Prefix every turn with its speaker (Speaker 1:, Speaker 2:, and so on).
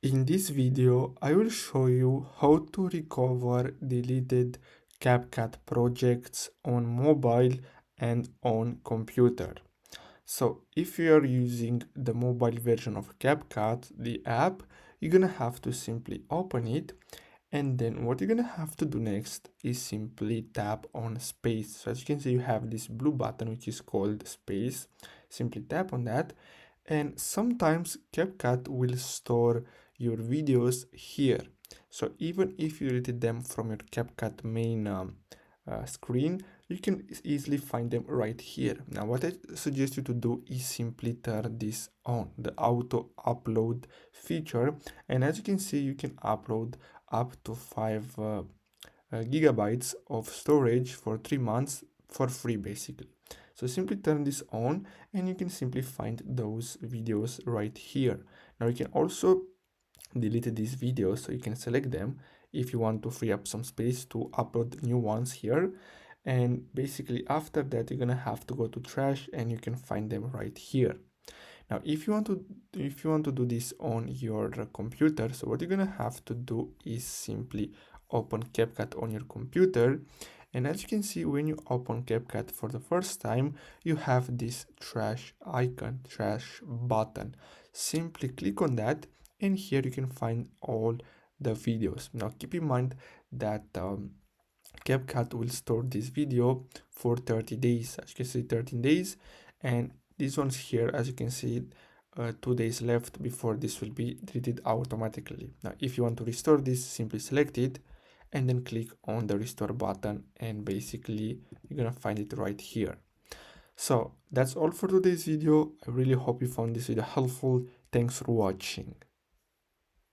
Speaker 1: In this video, I will show you how to recover deleted CapCut projects on mobile and on computer. So if you are using the mobile version of CapCut, the app, you're gonna have to simply open it, and then what you're gonna have to do next is simply tap on space. So as you can see, you have this blue button which is called space. Simply tap on that, and sometimes CapCut will store your videos here. So even if you deleted them from your CapCut main screen, you can easily find them right here. Now what I suggest you to do is simply turn this on, the auto upload feature, and as you can see, you can upload up to 5 gigabytes of storage for 3 months for free basically. So simply turn this on and you can simply find those videos right here. Now you can also delete these videos, so you can select them if you want to free up some space to upload new ones here. And basically after that, you're gonna have to go to trash and you can find them right here. Now if you want to do this on your computer, so what you're gonna have to do is simply open CapCut on your computer, and as you can see, when you open CapCut for the first time, you have this trash icon, trash button. Simply click on that, and here you can find all the videos. Now keep in mind that CapCut will store this video for 30 days. As you can see, 13 days, and these ones here, as you can see, 2 days left before this will be deleted automatically. Now if you want to restore this, simply select it and then click on the restore button, and basically you're gonna find it right here. So that's all for today's video. I really hope you found this video helpful. Thanks for watching.